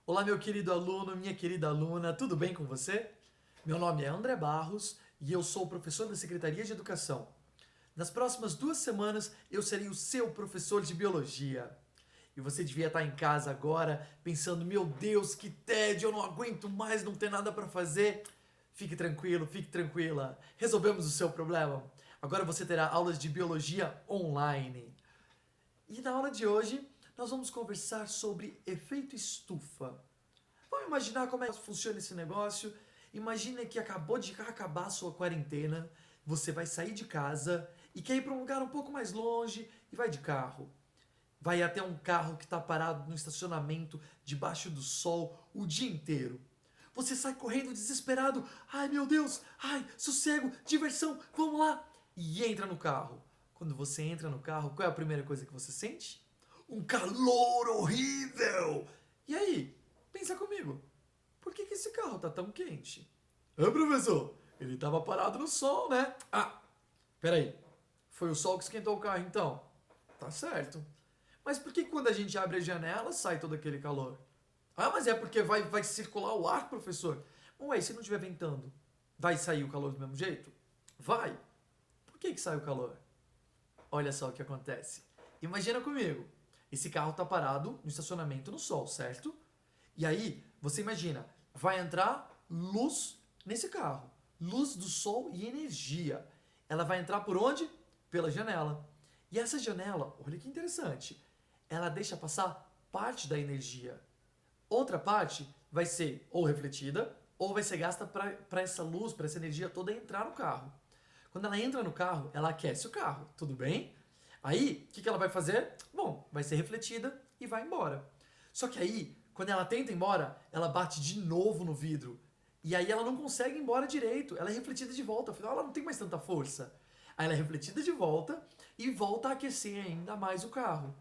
Olá, meu querido aluno, minha querida aluna, tudo bem com você? Meu nome é André Barros e eu sou professor da Secretaria de Educação. Nas próximas 2 semanas eu serei o seu professor de biologia. E você devia estar em casa agora pensando: meu Deus, que tédio, eu não aguento mais não ter nada para fazer. Fique tranquilo, fique tranquila. Resolvemos o seu problema. Agora você terá aulas de biologia online. E na aula de hoje nós vamos conversar sobre efeito estufa. Vamos imaginar como é que funciona esse negócio. Imagina que acabou de acabar a sua quarentena, você vai sair de casa e quer ir para um lugar um pouco mais longe e vai de carro. Vai até um carro que está parado no estacionamento, debaixo do sol, o dia inteiro. Você sai correndo desesperado. Ai meu Deus, ai, sossego, diversão, vamos lá! E entra no carro. Quando você entra no carro, qual é a primeira coisa que você sente? Um calor horrível! E aí? Pensa comigo. Por que esse carro tá tão quente? Ah, professor, ele tava parado no sol, né? Ah, peraí. Foi o sol que esquentou o carro então? Tá certo. Mas por que quando a gente abre a janela sai todo aquele calor? Ah, mas é porque vai circular o ar, professor. Ué, e se não estiver ventando? Vai sair o calor do mesmo jeito? Vai. Por que sai o calor? Olha só o que acontece. Imagina comigo. Esse carro tá parado no estacionamento no sol, certo? E aí, você imagina, vai entrar luz nesse carro. Luz do sol e energia. Ela vai entrar por onde? Pela janela. E essa janela, olha que interessante, ela deixa passar parte da energia. Outra parte vai ser ou refletida ou vai ser gasta para essa luz, para essa energia toda entrar no carro. Quando ela entra no carro, ela aquece o carro, tudo bem? Aí, o que ela vai fazer? Bom, vai ser refletida e vai embora. Só que aí, quando ela tenta ir embora, ela bate de novo no vidro. E aí ela não consegue ir embora direito. Ela é refletida de volta, afinal ela não tem mais tanta força. Aí ela é refletida de volta e volta a aquecer ainda mais o carro.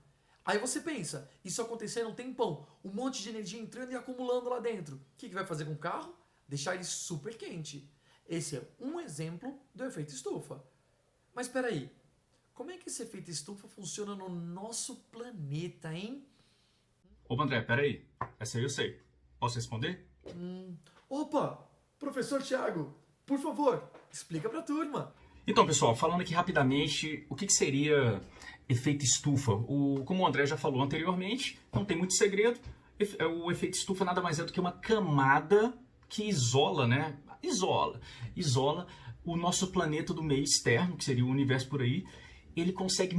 Aí você pensa, isso acontecendo um tempão, um monte de energia entrando e acumulando lá dentro. O que vai fazer com o carro? Deixar ele super quente. Esse é um exemplo do efeito estufa. Mas espera aí, como é que esse efeito estufa funciona no nosso planeta, hein? Opa, André, peraí. Essa aí eu sei. Posso responder? Opa, professor Thiago, por favor, explica pra turma. Então, pessoal, falando aqui rapidamente, o que seria efeito estufa? Como o André já falou anteriormente, não tem muito segredo. O efeito estufa nada mais é do que uma camada que isola, né? Isola o nosso planeta do meio externo, que seria o universo por aí. Ele consegue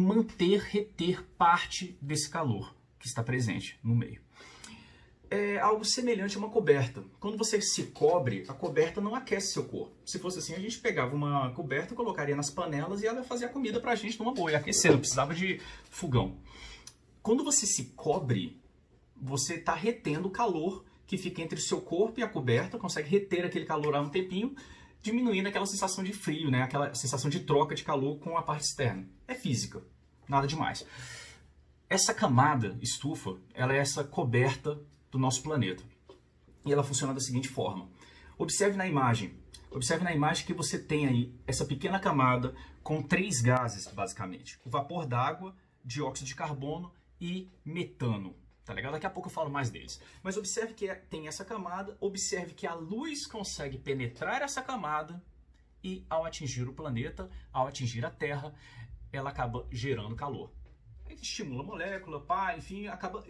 reter parte desse calor que está presente no meio. É algo semelhante a uma coberta. Quando você se cobre, a coberta não aquece seu corpo. Se fosse assim, a gente pegava uma coberta, colocaria nas panelas e ela fazia a comida pra gente numa boa, e aquecer, não precisava de fogão. Quando você se cobre, você está retendo o calor que fica entre o seu corpo e a coberta, consegue reter aquele calor há um tempinho, diminuindo aquela sensação de frio, né? Aquela sensação de troca de calor com a parte externa. É física, nada demais. Essa camada estufa, ela é essa coberta do nosso planeta. E ela funciona da seguinte forma. Observe na imagem. Observe na imagem que você tem aí essa pequena camada com 3 gases, basicamente. O vapor d'água, dióxido de carbono e metano. Tá legal? Daqui a pouco eu falo mais deles. Mas observe que tem essa camada, observe que a luz consegue penetrar essa camada e ao atingir o planeta, ao atingir a Terra, ela acaba gerando calor. Estimula a molécula, enfim, acaba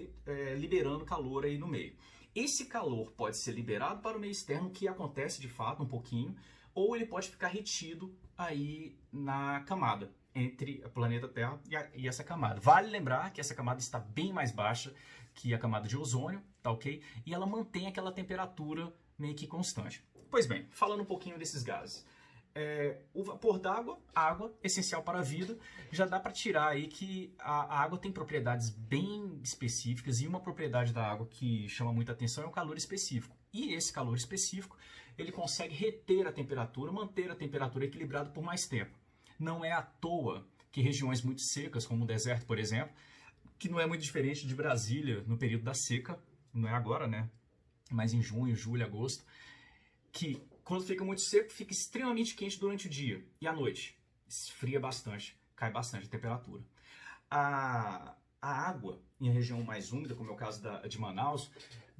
liberando calor aí no meio. Esse calor pode ser liberado para o meio externo, que acontece de fato um pouquinho, ou ele pode ficar retido aí na camada, entre o planeta Terra e essa camada. Vale lembrar que essa camada está bem mais baixa que a camada de ozônio, tá ok? E ela mantém aquela temperatura meio que constante. Pois bem, falando um pouquinho desses gases. O vapor d'água, água, essencial para a vida, já dá para tirar aí que a água tem propriedades bem específicas e uma propriedade da água que chama muita atenção é o calor específico. E esse calor específico, ele consegue reter a temperatura, manter a temperatura equilibrada por mais tempo. Não é à toa que regiões muito secas, como o deserto, por exemplo, que não é muito diferente de Brasília no período da seca, não é agora, né? Mas em junho, julho, agosto, que quando fica muito seco, fica extremamente quente durante o dia e à noite. Esfria bastante, cai bastante a temperatura. A água, em região mais úmida, como é o caso de Manaus,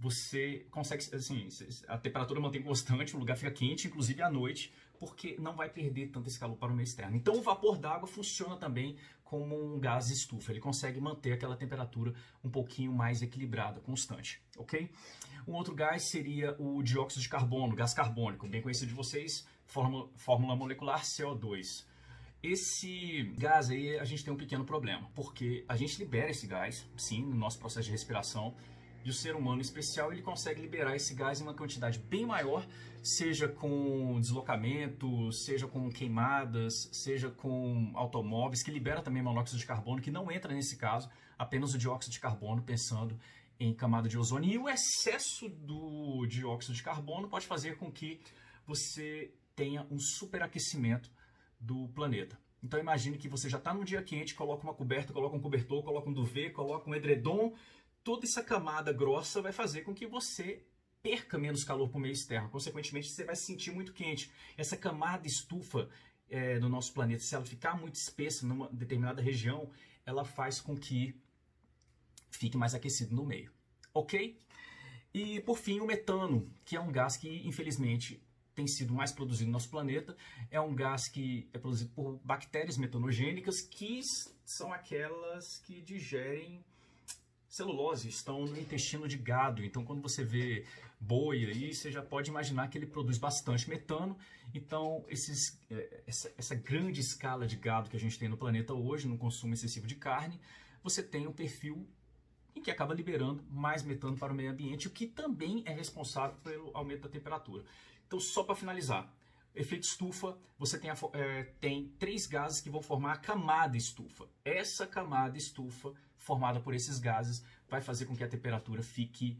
você consegue, assim, a temperatura mantém constante, o lugar fica quente, inclusive à noite, porque não vai perder tanto esse calor para o meio externo. Então o vapor d'água funciona também como um gás estufa, ele consegue manter aquela temperatura um pouquinho mais equilibrada, constante, ok? Um outro gás seria o dióxido de carbono, gás carbônico, bem conhecido de vocês, fórmula molecular CO2. Esse gás aí a gente tem um pequeno problema, porque a gente libera esse gás, sim, no nosso processo de respiração, e o ser humano em especial, ele consegue liberar esse gás em uma quantidade bem maior, seja com deslocamento, seja com queimadas, seja com automóveis, que libera também monóxido de carbono, que não entra nesse caso, apenas o dióxido de carbono, pensando em camada de ozônio. E o excesso do dióxido de carbono pode fazer com que você tenha um superaquecimento do planeta. Então imagine que você já está num dia quente, coloca uma coberta, coloca um cobertor, coloca um duvet, coloca um edredom. Toda essa camada grossa vai fazer com que você perca menos calor para o meio externo. Consequentemente, você vai se sentir muito quente. Essa camada estufa no nosso planeta, se ela ficar muito espessa numa determinada região, ela faz com que fique mais aquecido no meio. Ok? E, por fim, o metano, que é um gás que, infelizmente, tem sido mais produzido no nosso planeta. É um gás que é produzido por bactérias metanogênicas, que são aquelas que digerem celulose, estão no intestino de gado. Então, quando você vê boi aí, você já pode imaginar que ele produz bastante metano. Então, essa grande escala de gado que a gente tem no planeta hoje, no consumo excessivo de carne, você tem um perfil em que acaba liberando mais metano para o meio ambiente, o que também é responsável pelo aumento da temperatura. Então, só para finalizar, efeito estufa, você tem 3 gases que vão formar a camada estufa. Essa camada estufa, formada por esses gases, vai fazer com que a temperatura fique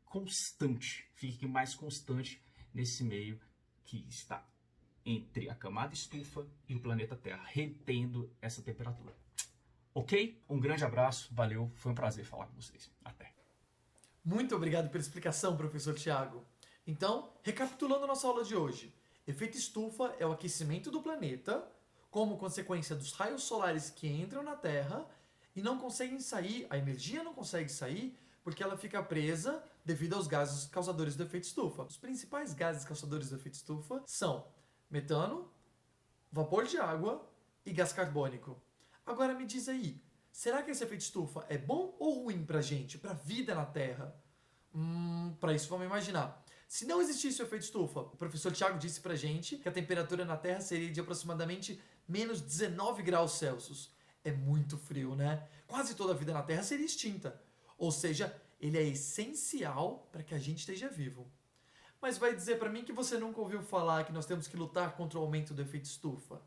constante, fique mais constante nesse meio que está entre a camada estufa e o planeta Terra, retendo essa temperatura. Ok? Um grande abraço, valeu, foi um prazer falar com vocês. Até. Muito obrigado pela explicação, professor Thiago. Então, recapitulando nossa aula de hoje, efeito estufa é o aquecimento do planeta como consequência dos raios solares que entram na Terra e não conseguem sair, a energia não consegue sair porque ela fica presa devido aos gases causadores do efeito estufa. Os principais gases causadores do efeito estufa são metano, vapor de água e gás carbônico. Agora me diz aí, será que esse efeito estufa é bom ou ruim pra gente, pra vida na Terra? Para isso vamos imaginar. Se não existisse o efeito estufa, o professor Thiago disse pra gente que a temperatura na Terra seria de aproximadamente menos 19 graus Celsius. É muito frio, né? Quase toda a vida na Terra seria extinta. Ou seja, ele é essencial para que a gente esteja vivo. Mas vai dizer pra mim que você nunca ouviu falar que nós temos que lutar contra o aumento do efeito estufa?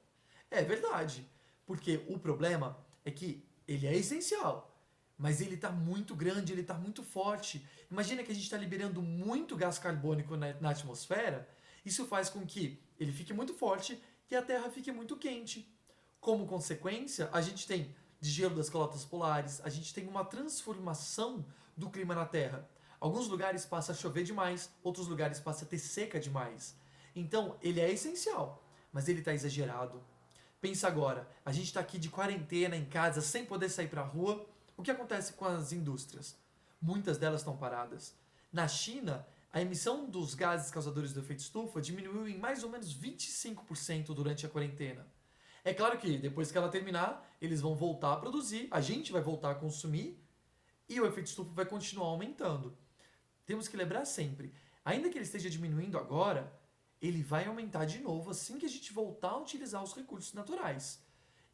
É verdade, porque o problema é que ele é essencial. Mas ele está muito grande, ele está muito forte. Imagina que a gente está liberando muito gás carbônico na atmosfera. Isso faz com que ele fique muito forte e a Terra fique muito quente. Como consequência, a gente tem degelo das calotas polares, a gente tem uma transformação do clima na Terra. Alguns lugares passa a chover demais, outros lugares passa a ter seca demais. Então, ele é essencial, mas ele está exagerado. Pensa agora, a gente está aqui de quarentena em casa, sem poder sair para a rua. O que acontece com as indústrias? Muitas delas estão paradas. Na China, a emissão dos gases causadores do efeito estufa diminuiu em mais ou menos 25% durante a quarentena. É claro que depois que ela terminar, eles vão voltar a produzir, a gente vai voltar a consumir e o efeito estufa vai continuar aumentando. Temos que lembrar sempre, ainda que ele esteja diminuindo agora, ele vai aumentar de novo assim que a gente voltar a utilizar os recursos naturais.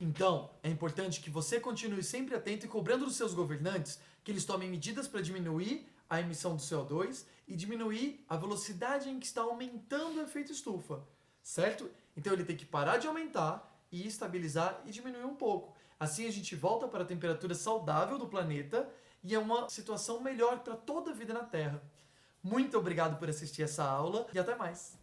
Então, é importante que você continue sempre atento e cobrando dos seus governantes que eles tomem medidas para diminuir a emissão do CO2 e diminuir a velocidade em que está aumentando o efeito estufa, certo? Então ele tem que parar de aumentar e estabilizar e diminuir um pouco. Assim a gente volta para a temperatura saudável do planeta e é uma situação melhor para toda a vida na Terra. Muito obrigado por assistir essa aula e até mais!